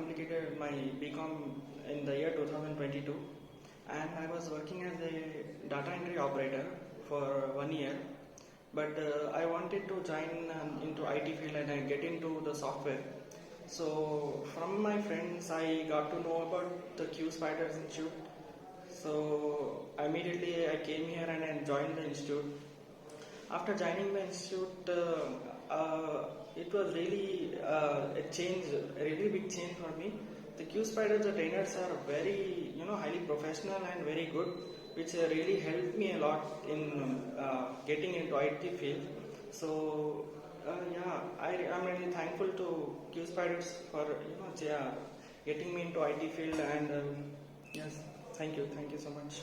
completed my BCom in the year 2022, and I was working as a data entry operator for 1 year. But I wanted to join into IT field and I get into the software. So from my friends, I got to know about the QSpiders Institute. So immediately I came here and I joined the institute. After joining the institute, it was really a change, a really big change for me. The QSpiders, the trainers are very, highly professional and very good, which really helped me a lot in getting into IT field. So yeah, I'm really thankful to QSpiders for getting me into IT field, and yes, thank you so much.